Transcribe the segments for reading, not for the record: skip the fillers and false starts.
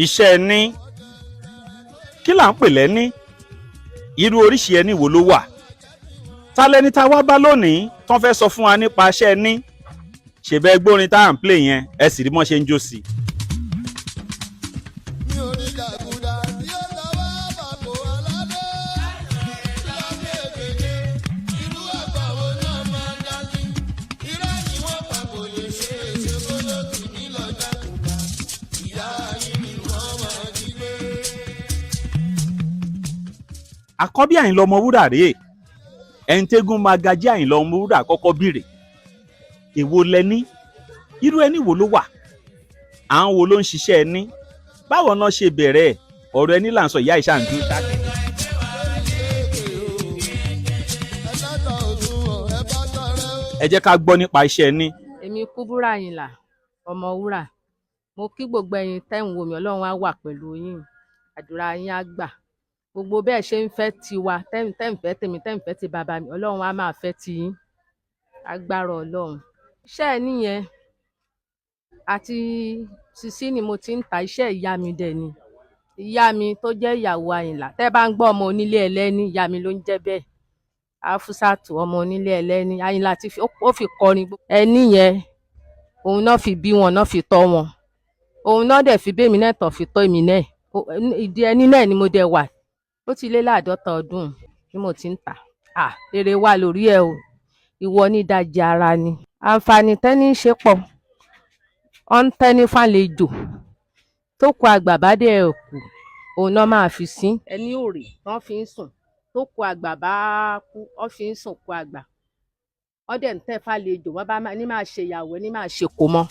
iṣẹ́ ẹni kí là ń pè lẹ́ni irú oríṣi ẹni wo ló wà ta lẹni tá wá bá lónìí tán fẹ́ sọ fún wa nípa iṣẹ́ ẹni ṣèbẹ́ gbórin tá à ń play yẹn ẹ sì rí mọ́ ṣe ń jó sí i. Akọbi Ayinla Omowúrà rèé ẹ̀ńtẹ́gùn magají Ayinla Omowúrà kọ́kọ́ bìrè èwo lẹni irú ẹni wo ló wà àwọn wo ló ń ṣiṣẹ́ ẹni báwo náà ṣe bẹ̀rẹ̀ ọ̀rọ̀ ẹni là ń sọ ìyá ìṣà ń dún ṣáàkì. ẹ jẹ́ ká gbọ́ nípa iṣẹ́ ẹni. èmi Kubura Ayinla Omowúrà mo kí gbogbo ẹ̀yin tẹ́ ń wò mí Ọlọ́run á wà pẹ̀lú yín àdúrà yín á gbà gbogbo bẹ́ẹ̀ ṣe ń fẹ́ tiwa tẹ́ ń fẹ́ tèmi tẹ́ ń fẹ́ ti bàbá mi Ọlọ́run á máa fẹ́ ti yín agbára Ọlọ́run. Iṣẹ́ ẹ nìyẹn àti sisi ni mo ti ń ta iṣẹ́ ìyá mi dẹ̀ ni ìyá mi tó jẹ́ ìyàwó Ayinla tẹ́ bá ń gbọ́ ọmọ onílé ẹlẹ́ni ìyá mi ló ń jẹ́ bẹ́ẹ̀ Afusatu ọmọ onílé ẹlẹ́ni Ayinla ti ó fi kọrin ẹni yẹn òun náà fi bí wọn náà fi tọ́ wọn òun náà dẹ̀ fi bẹ́ẹ̀ mi náà tàn fi tọ́ èmi náà ìdí ẹni náà ni mo dẹ̀ wà ó ti lé láàdọ́ta ọdún tí mo ti ń tà èrè wà lórí ẹ o ìwọ ní ìdajì ara ni àǹfààní tẹ́ni ṣe pọ̀ ọ̀ ń tẹ́ni fàlejò tó kù àgbà bá dẹ̀ kù òun náà máa fi sí ẹni òrè wọ́n fi ń sùn tó kù àgbà bá kú wọ́n fi ń sùn kù àgbà wọ́n dẹ̀ ń tẹ́ fàlejò wọ́n bá ní máa ṣe ìyàwó ní máa ṣe kò mọ́.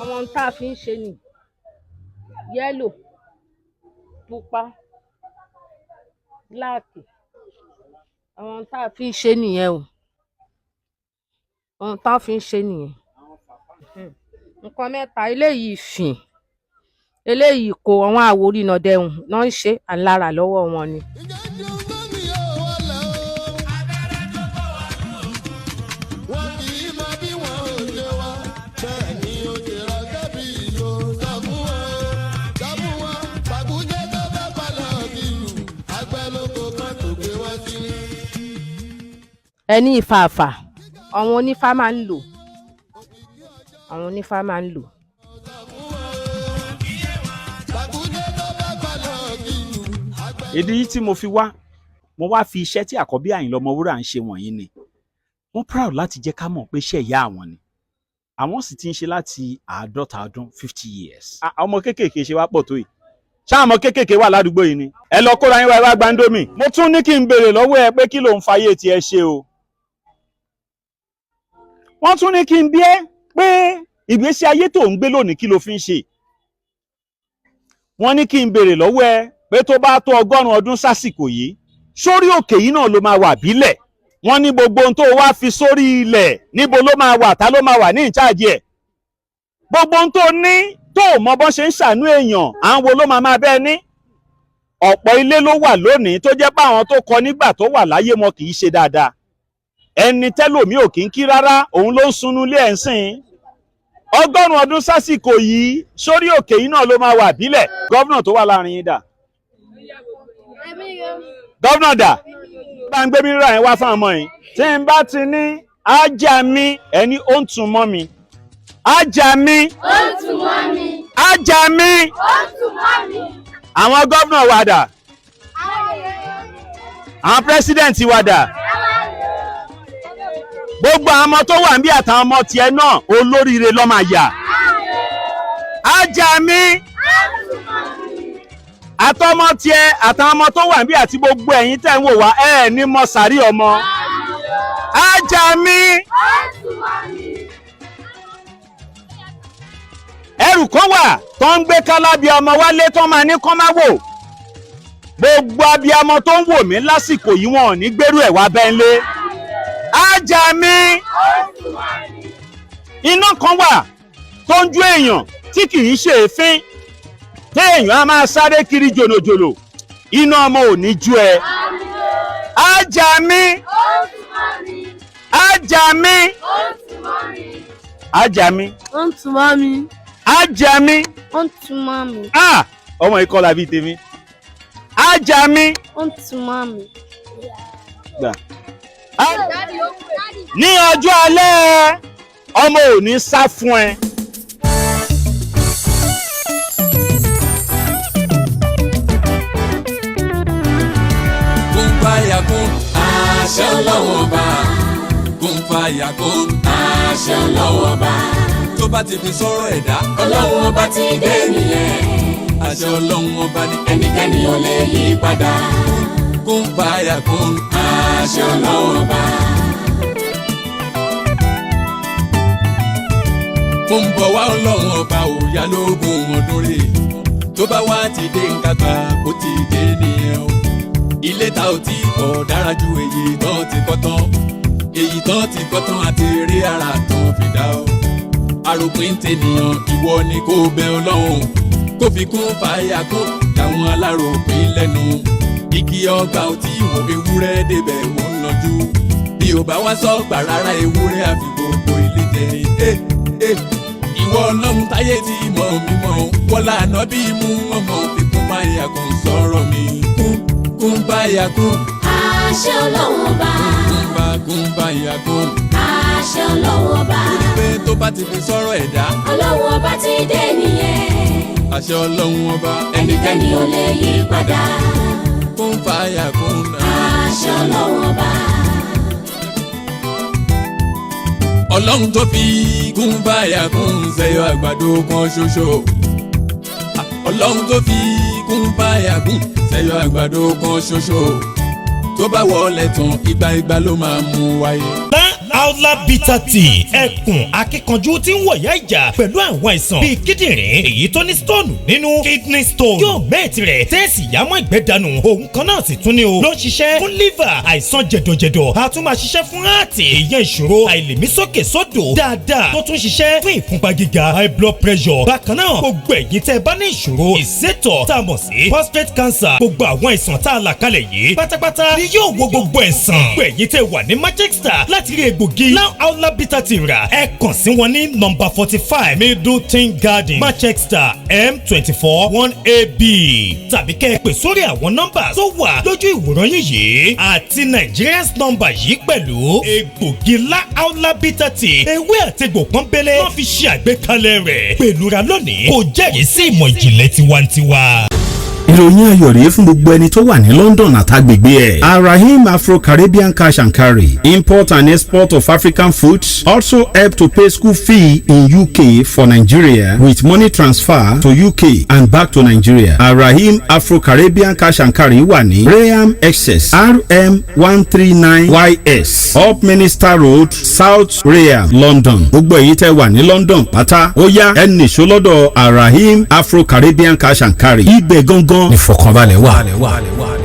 Ọmọ tá a fi ń ṣe ni yẹ́lò pupa bíláàkì àwọn tá a fi ń ṣe nìyẹn o ohun tá a fi ń ṣe nìyẹn nǹkan mẹ́ta eléyìí fìn eléyìí kò àwọn àwòrán ìnàdẹ̀hùn náà ń ṣe àlára lọ́wọ́ wọn ni. ẹni ìfààfà àwọn onífá máa ń lò ìdí yìí tí mo fi wá mo wá fi iṣẹ́ tí Akọbi Ayinla Omowúrà ń ṣe wọ̀nyí ni wọ́n proud láti jẹ́ ká mọ̀ pé iṣẹ́ ìyá àwọn ni àwọn sì ti ń ṣe láti 50 years. ọmọ kéékèèké ṣe wá pọ̀ tó yìí ṣáà ọmọ kéékèèké wà ládùúgbò yìí ni ẹ lọ kóra yín wá ẹ wá gba Indomie. mo tún ní kí n béèrè lọ́wọ́ ẹ pé kí ló ń fayé tiẹ̀ ṣe o wọ́n tún ní kí n bi ẹ́ pé ìgbésí ayé tó ń gbé lónìí kí ló fi ń ṣe wọ́n ní kí n béèrè lọ́wọ́ ẹ pé tó bá tó 100 ọdún sásìkò yìí sórí òkè yìí náà ló máa wà bílẹ̀ wọ́n ní gbogbo ohun tó wá fi sórí ilẹ̀ níbo ló máa wà ta ló máa wà ní ìcháàjì ẹ̀ gbogbo ohun tó ní tó mọ bọ́n ṣe ń ṣàánú èèyàn àwọn wo ló máa bẹ́ẹ̀ ní ọ̀pọ̀ ilé ló wà lónìí tó jẹ́ pé àwọn tó kọ́ nígbà tó wà láyé wọn kì í ṣe dáadáa ẹni tẹ́lòmí ò kí ń kí rárá òun ló ń sunú ilé ẹ̀ ń sìn 100 ọdún sásìkò yìí sórí òkè yìí náà ló máa wà bílẹ̀ gọ́vnà tó wà láàrin yín dà gọ́vnà dà bá ń gbé mi rà yẹn wá fún ọmọ yìí tí n bá ti ní ajá mi ẹni ó ń tún mọ́ mi ajá mi ó ń tún mọ́ mi ajá mi ó ń tún mọ́ mi àwọn gọ́vnà wa dà àwọn pírẹsidẹ̀ntì wa dà gbogbo àwọn ọmọ tó wà níbí àtàwọn ọmọ tiẹ̀ náà olóríire ló máa yà ajá mi àtọmọ tiẹ̀ àtàwọn ọmọ tó wà níbí àti gbogbo ẹ̀yin tẹ́ ń wò wá ẹ ní mọ sàárì ọmọ ajá mi ẹrù kan wà tó ń gbé kálábí ọmọ wálé tó máa ní kán má wò gbogbo abiyamọ tó ń wò mí lásìkò yìí wọn ò ní gbèrú ẹ̀ wá bẹ́ńlé ajá mi iná kan wà tó ń jó èèyàn tí kì í ṣe èéfín téèyàn á máa sáré kiri jòlòjòlò iná ọmọ ò ní jú ẹ. ajá mi ajá mi ajá mi ajá mi ọmọ ikọ́ la bí tèmi ajá mi gbà. ní ọjọ́ alẹ́ ọmọ ò ní sá fún ẹ. Kún àṣẹ Ọlọ́run Ọba, kún fàyà kún àṣẹ Ọlọ́run Ọba. Tó bá ti fi sọ̀rọ̀ ẹ̀dá, Ọlọ́run Ọba ti dé nìyẹn. Àṣẹ Ọlọ́run Ọba ni ẹnikẹ́ni ò lè yí padà. Kún fàyà kún àṣẹ Ọlọ́run Ọba. Mo ń bọ̀ wá Ọlọ́run Ọba òòyà lógún ọdún rè. Tó bá wá ti dé nǹkan gbà kó ti dé nìyẹn o. Ilé ta ò tí kọ̀ dára ju èyí tán ti kọ́ tán, èyí tán ti kọ́ tán àti eré ara tán fi dá o. Àròpin tènìyàn ìwọ ni kò bẹ Ọlọ́run, kó fi kún fàyà kún làwọn aláròpin lẹ́nu. Igi ọgbà ò tí wò ewúrẹ́ débẹ̀ wọ́n ń lọ́jú, bí ò bá wá sọ́gbà rárá ewúrẹ́ àfi gbogbo ilé jẹ. Ìwọ Ọlọ́run táyé ti mọ̀ mímọ́ wọ́lá àná bí mú ọmọ fi kún fàyà kún sọ̀rọ̀ mi. Kún báyà kún. Àṣẹ Ọlọ́run Ọba. Kún báyà kún. Àṣẹ Ọlọ́run Ọba. Torí pé tó bá ti fi sọ̀rọ̀ ẹ̀dá. Ọlọ́run Ọba ti dé nìyẹn. Àṣẹ Ọlọ́run Ọba. Ẹnikẹ́ni ò lè yí padà. Kún báyà kún. Àṣẹ Ọlọ́run Ọba. Ọlọ́run tó fi kún báyà kún ṣẹyọ àgbàdo kan ṣoṣo. Ọlọ́run tó fi kún báyà kún ṣẹyọ àgbàdo kan ṣoṣo. Tó bá wọlé tán ìgbà ló máa mú wáyé. Ayinla bitter tea ẹkùn akíkanjú tí ń wọ̀yá ìjà pẹ̀lú àwọn àìsàn bíi kíndìnrín èyí tó ní stone nínú kidney stone yóò mẹ́ẹ̀tì rẹ̀ tẹ́ẹ̀sì yámọ́ ìgbẹ́ dànù òun kan náà sì tún ní o ló ń ṣiṣẹ́ fún liver àìsàn jẹ̀dọ̀jẹ̀dọ̀ a tún máa ṣiṣẹ́ fún heart èyàn ìṣòro àìlèmí sókè sódò dáadáa tó tún ṣiṣẹ́ fún ìfúnpá gíga high blood pressure bákan náà gbogbo ẹ̀yin tẹ́ bá ní ìṣòro ìsétọ̀ tá a mọ̀ sí prostate cancer gbogbo àwọn àìsàn tá a là kalẹ̀ yìí pátápátá ni yóò wo gbogbo ẹ̀sán gbogbo ẹ̀yin tẹ́ wà ní Manchester láti rí egbògi Ayinla bitter tea rà ẹ kàn sí wọn ní nọ́mbà 45 Middleton Garden Manchester M24 1AB tàbí kẹ́ ẹ pè sórí àwọn nọ́mbà tó wà lójú ìwòran yìí àti Nigerians nọ́mbà yìí pẹ̀lú egbògi Ayinla bitter tea ewé àtegbò pọ́nbélé wọ́n fi ṣe àgbékalẹ̀ rẹ̀ pẹ̀lúra lónìí kò jẹ́rìí sí ìmọ̀ ìjìnlẹ̀ tiwantiwa. ìròyìn ayọ̀ rèé fún gbogbo ẹni tó wà ní London àtàgbègbè ẹ̀. Arahim Afro-Caribbean Cash and Carry import and export of African foods also help to pay school fee in UK for Nigeria with money transfer to UK and back to Nigeria. Arahim Afro-Caribbean Cash and Carry wà ní Graham Excess RM 139YS Up Minister Road South Graham London. gbogbo èyí tẹ́ wà ní London pátá ó yá ẹnì ṣọlọ́dọ̀ Arahim Afro-Caribbean Cash and Carry ibẹ̀ gangan ní fọkànbalẹ̀ wà.